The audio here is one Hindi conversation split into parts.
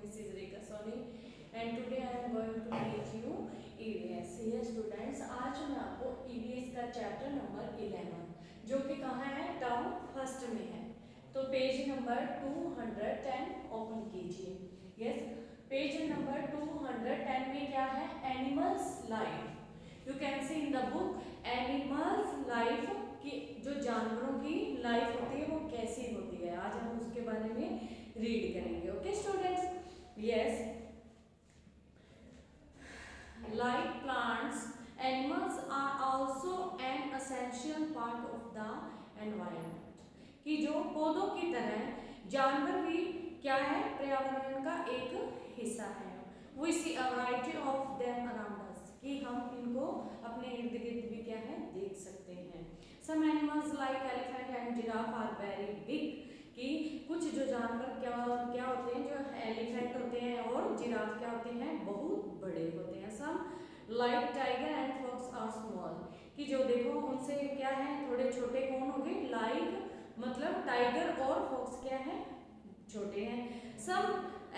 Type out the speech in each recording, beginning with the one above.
Mrs. Rekha Soni and today I am going to teach you EVS. Yes students, आज मैं आपको EVS का चैप्टर नंबर 11 जो कि कहाँ है, टर्म फर्स्ट में है। तो पेज नंबर 210 ओपन कीजिए। यस, पेज नंबर 210 में क्या है, animals life. You can see in the book animals life कि जो जानवरों की लाइफ होती है वो कैसी होती है। आज हम उसके बारे में रीड करेंगे। Okay students, yes, like plants, animals are also an essential part of the environment। कि जो पौधों की तरह जानवर भी क्या है, पर्यावरण का एक हिस्सा है। We see a variety of them around us, कि हम इनको अपने इर्द गिर्द भी क्या है, देख सकते हैं। Some animals like elephant and giraffe are very big, कि कुछ जो जानवर क्या होते हैं, जो एलिफेंट होते हैं और जिराफ क्या होते हैं, बहुत बड़े होते हैं। Some like tiger and fox are small, कि जो देखो उनसे क्या है, थोड़े छोटे कौन हो गए, लाइक मतलब टाइगर और फॉक्स क्या है, छोटे हैं। Some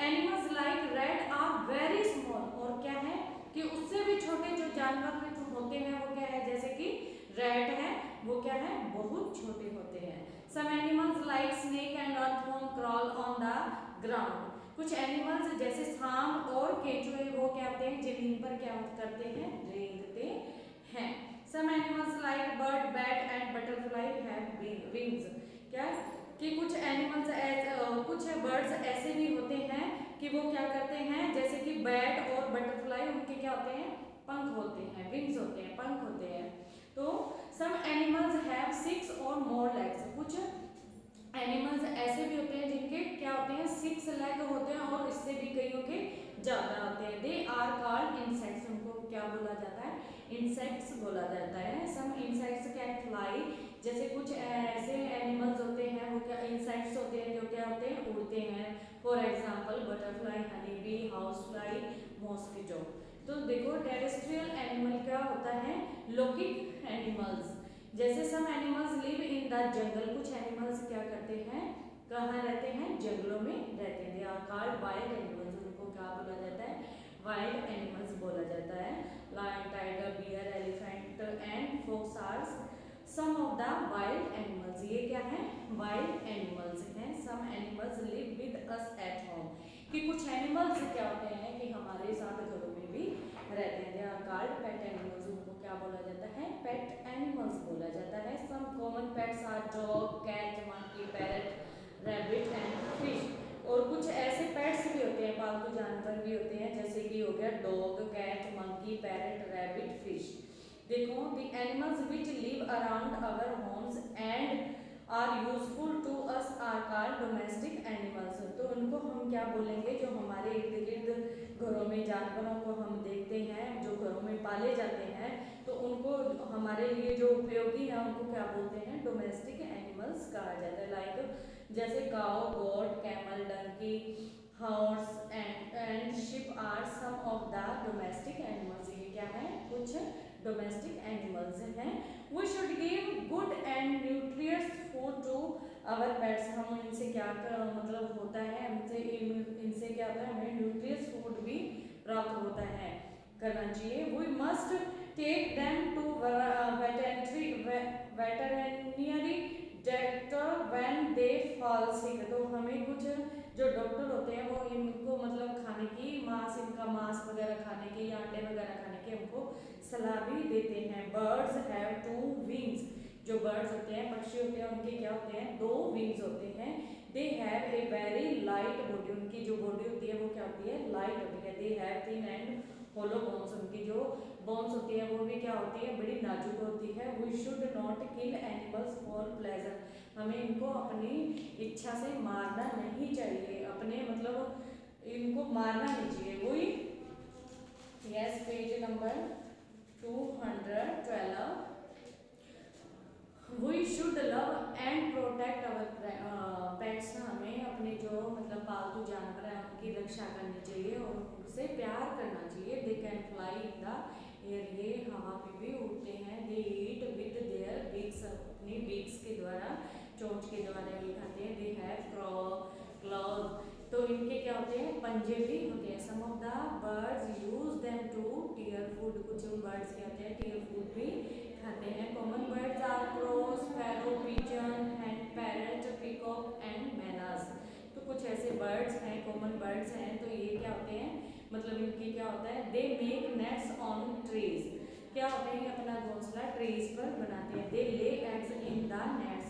animals like rat are very small, और क्या है कि उससे भी छोटे जो जानवर होते हैं वो क्या है, जैसे कि रैट है वो क्या है, बहुत छोटे होते हैं। Some animals like snake and earthworm crawl on the ground, कुछ एनिमल्स जैसे सांप और केंचुए वो क्या होते हैं, जमीन पर क्या करते हैं, रेंगते हैं। Some animals like bird, bat and butterfly have wings, क्या कि कुछ एनिमल्स कुछ बर्ड्स ऐसे भी होते हैं कि वो क्या करते हैं, जैसे कि बैट और बटरफ्लाई उनके क्या होते हैं, पंख होते हैं, विंग्स होते हैं, पंख होते हैं। तो सम एनिमल्स हैव 6 और मोर लेग्स, कुछ एनिमल्स ऐसे भी होते हैं जिनके क्या होते हैं, 6 लेग होते हैं और इससे भी कईयों के ज्यादा होते हैं। दे आर कॉल्ड इंसेक्ट्स, उनको क्या बोला जाता है, इंसेक्ट्स बोला जाता है। सम इंसेक्ट्स कैन फ्लाई, जैसे कुछ ऐसे एनिमल्स होते हैं वो क्या इंसेक्ट्स होते हैं जो क्या होते हैं, उड़ते हैं। For example butterfly, honey bee, house fly, mosquito. तो देखो टेरेस्ट्रियल एनिमल क्या होता है, लौकिक एनिमल्स, जैसे some animals live in the jungle, कुछ एनिमल्स क्या करते हैं, कहाँ रहते हैं, जंगलों में रहते हैं। They are called wild animals, उनको क्या बोला जाता है, वाइल्ड एनिमल्स बोला जाता है। Lion, tiger, bear, elephant and fox are some of the wild animals, ये क्या है, वाइल्ड एनिमल्स हैं। Some animals live with us at home, कि कुछ एनिमल्स क्या होते हैं कि हमारे साथ घरों में भी रहते हैं। They are called pet animals, उनको क्या बोला जाता है, पेट एनिमल्स बोला जाता है। Some common pets are dog, cat, monkey, parrot, rabbit and fish, और कुछ ऐसे पेट्स भी होते हैं, पालतू जानवर भी होते हैं, जैसे कि हो गया dog, cat, monkey, parrot, rabbit, fish. देखो the animals which live around our homes and are useful to us are called domestic animals, तो उनको हम क्या बोलेंगे, जो हमारे इर्द गिर्द घरों में जानवरों को हम देखते हैं, जो घरों में पाले जाते हैं, तो उनको हमारे लिए जो उपयोगी है उनको क्या बोलते हैं, डोमेस्टिक एनिमल्स कहा जाता है। लाइक जैसे cow, goat, camel, donkey, horse and sheep are some of the domestic animals, ये क्या है, कुछ डोमेस्टिक एनिमल्स हैं। We should give good and nutritious food to our pets, हम इनसे क्या मतलब होता है, इनसे क्या होता है, हमें न्यूट्रियस फूड भी प्राप्त होता है, करना चाहिए। We must take them to veterinary doctor when they fall sick, तो हमें कुछ जो डॉक्टर होते हैं वो इनको मतलब खाने की इनका मांस वगैरह खाने की या अंडे वगैरह खाने की हमको सलाह भी देते हैं। बर्ड्स हैव 2 विंग्स, जो बर्ड्स होते हैं, पक्षी होते हैं, उनके क्या होते हैं, 2 विंग्स होते हैं। They have a very light body, उनकी जो बॉडी होती है वो क्या होती है, लाइट होती है। They have thin and hollow bones, उनकी जो बोन्स होती है वो भी क्या होती है, बड़ी नाजुक होती है। We should not kill animals for pleasure, हमें इनको अपनी इच्छा से मारना नहीं चाहिए, अपने मतलब इनको मारना नहीं चाहिए। वही yes, page number 212, we should love and protect our pets, हमें अपने जो मतलब पालतू जानवर हैं उनकी रक्षा करनी चाहिए और उनसे प्यार करना चाहिए। They can fly in the air, ये हवा में भी उड़ते हैं। दे ईट विद देयर बीक्स, अपनी बीक्स के द्वारा, चोंच के द्वारा ये खाते हैं। दे हैव क्लॉज, तो इनके क्या होते हैं, पंजे पंजे भी होते हैं। Some of the birds use them to tear food, कुछ बर्ड्स क्या होते हैं टीयर फूड भी खाते हैं। Common birds are crow, sparrow, pigeon and parrot, peacock and mynas. तो कुछ ऐसे बर्ड्स हैं, कॉमन बर्ड्स हैं, तो ये क्या होते हैं, मतलब इनकी क्या होता है, they make nets on trees, क्या होते हैं अपना घोंसला ट्रीज पर बनाते हैं। दे lay eggs in the nets,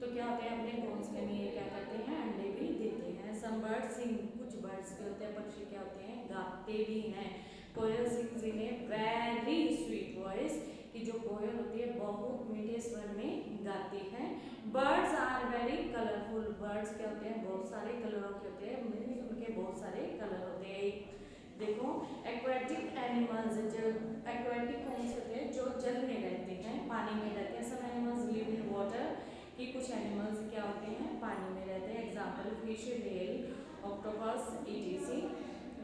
तो क्या होते हैं अपने घोंसले में ये क्या करते हैं, अंडे भी देते हैं। सम बर्ड्स सिंग, कुछ बर्ड्स के होते हैं पक्षी क्या होते हैं गाते भी हैं। कोयल sings in a very sweet voice, कि जो कोयल होती है बहुत मीठे स्वर में गाती है। Birds are very colourful, birds क्या होते हैं बहुत सारे कलरों के होते हैं, मीन्स उनके बहुत सारे कलर होते हैं। देखो एक्वेटिक एनिमल्स, जो एक्वेटिक कौन से होते हैं, जो जल में रहते हैं, पानी में रहते हैं। Some animals live in water, कि कुछ एनिमल्स क्या होते हैं पानी में रहते हैं। Example fish, whale, octopus, etc.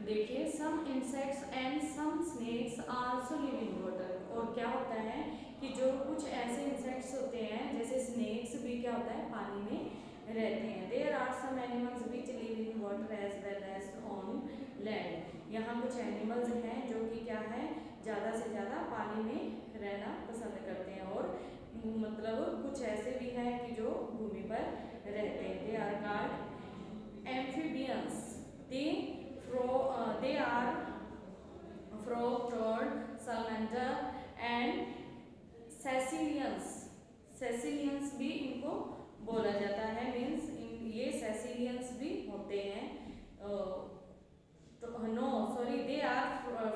देखिए some insects and some snakes also live in water, और क्या होता है कि जो कुछ ऐसे इंसेक्ट्स होते हैं जैसे स्नेक्स भी क्या होता है पानी में रहते हैं। There are some animals which live in water as well as on land, यहाँ कुछ एनिमल्स हैं जो कि क्या है ज़्यादा से ज़्यादा पानी में रहना पसंद करते हैं, और मतलब कुछ ऐसे भी हैं कि जो भूमि पर रहते हैं। They are called amphibians, they are frog, टर्ड, सैलमेंडर एंड सेसिलियंस। सेसिलियंस भी इनको बोला जाता है, मीन्स ये सेसिलियंस भी होते हैं। No sorry, they are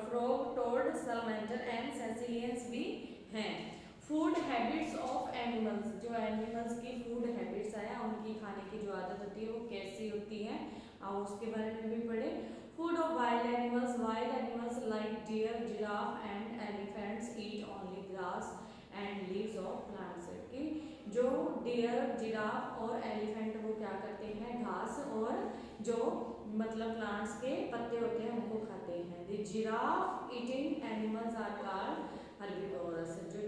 frog, टर्ड, सैलमेंडर एंड सेसिलियंस भी हैं। फूड हैबिट्स ऑफ एनिमल्स, जो एनिमल्स की फूड हैबिट्स है, उनकी खाने की जो आदत होती है वो कैसी होती है, आओ उसके बारे में भी पढ़े। Food of wild animals like deer, giraffe and elephants eat only grass and leaves of plants, कि जो डियर, जिराफ और एलिफेंट वो क्या करते हैं घास और जो मतलब प्लांट्स के पत्ते होते हैं उनको खाते हैं। The giraffe eating animals are called herbivorous, जो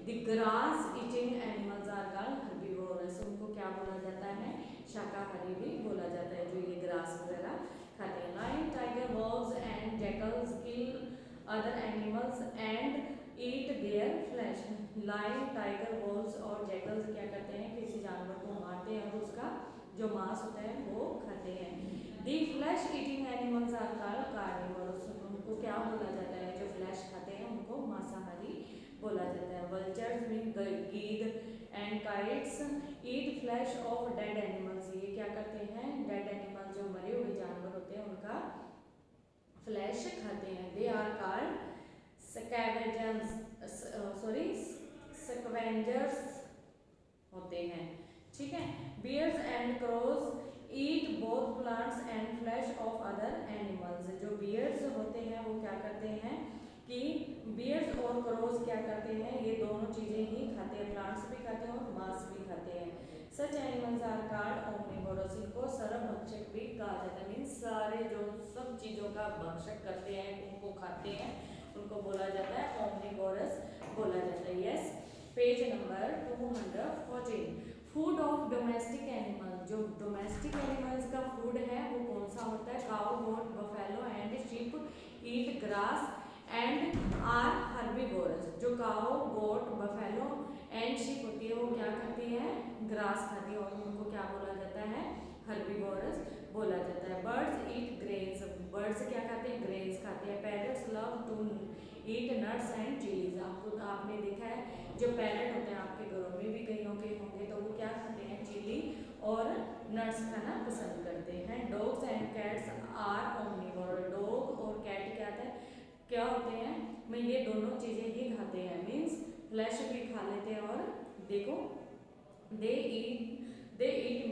the grass eating animals are called herbivorous, उनको क्या बोला जाता है शाकाहारी भी बोला जाता है, जो ये ग्रास वगैरह खाते हैं। Lion, tiger, wolves and jackals kill other animals and eat their flesh. Lion, tiger, wolves और जैकल्स क्या करते हैं किसी जानवर को मारते हैं और उसका जो मांस होता है वो खाते हैं। The flesh eating animals are called carnivorous, उनको क्या बोला जाता है जो फ्लैश खाते हैं उनको मांसाहारी बोला जाता है। वल्चर्स मीन गीद and kites eat flesh of dead animals, ये क्या करते हैं डेड एनिमल जो मरे हुए जानवर होते हैं उनका फ्लैश खाते हैं। दे आर कॉल्ड स्कैवेंजर्स होते हैं, ठीक है। Bears and crows eat both plants and flesh of other animals, जो बियर्स होते हैं वो क्या करते हैं कि बियर्स और क्रोज क्या करते हैं ये दोनों चीज़ें ही खाते हैं, प्लांट्स भी खाते हैं और मांस भी खाते हैं। Such animals are called omnivorous, इनको सर्वभक्षक भी कहा जाता है, मीन्स सारे जो सब चीज़ों का भक्षक करते हैं उनको खाते हैं उनको बोला जाता है ओमनिवोरस बोला जाता है। Yes, page number 214। Food of domestic animal, जो डोमेस्टिक एनिमल्स का फूड है वो कौन सा होता है, cow, goat, buffalo and sheep eat grass and are herbivorous, जो cow, goat, buffalo and sheep होती है वो क्या करती है ग्रास खाती है और उनको क्या बोला जाता है हर्बीवोरस बोला जाता है। बर्ड्स ईट ग्रेन्स, बर्ड्स क्या खाते हैं ग्रेन्स खाते हैं। Parrots love to eat nuts and chillies, आपने देखा है जो पैरट होते हैं आपके घरों में भी कहीं होंगे तो वो क्या खाते हैं चिली और नट्स खाना पसंद करते हैं। Dogs and cats are omnivore, dog और कैट क्या होते हैं मैं ये दोनों चीज़ें ही खाते हैं, मीन्स फ्लैश भी खा लेते हैं और देखो they eat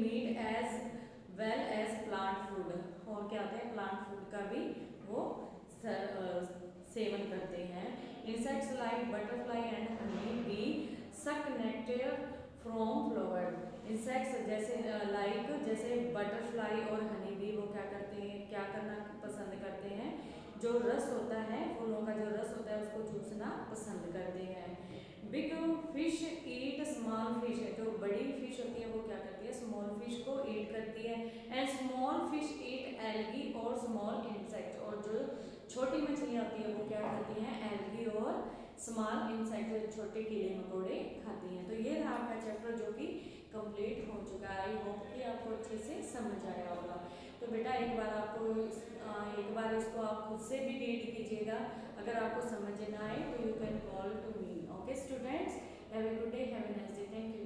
meat as well as plant food, और क्या होता है प्लांट फूड का भी वो सेवन करते हैं। Insects like butterfly and honey bee सक नेक्टर फ्रॉम फ्लावर, इंसेक्ट्स जैसे बटरफ्लाई और हनी बी वो क्या करते हैं क्या करना पसंद करते हैं जो रस होता है फूलों का जो रस होता है उसको चूसना पसंद करते हैं। Big fish eat small fish, जो बड़ी फिश फिश होती है वो क्या करती है, स्मॉल फिश को ईट करती है। And small fish eat algae और स्मॉल इंसेक्ट, और जो छोटी मछलियाँ होती है वो क्या करती हैं, एल्गी और स्मॉल इंसेक्ट, छोटे कीड़े मकोड़े खाती हैं। तो ये रहा आपका चैप्टर जो कि कंप्लीट हो चुका है। आई होप कि आपको अच्छे से समझ आया होगा। तो बेटा एक बार इसको आप खुद से भी रीड कीजिएगा। अगर आपको समझ ना आए तो you can call to me. Okay students, have a good day, have a nice day, thank you.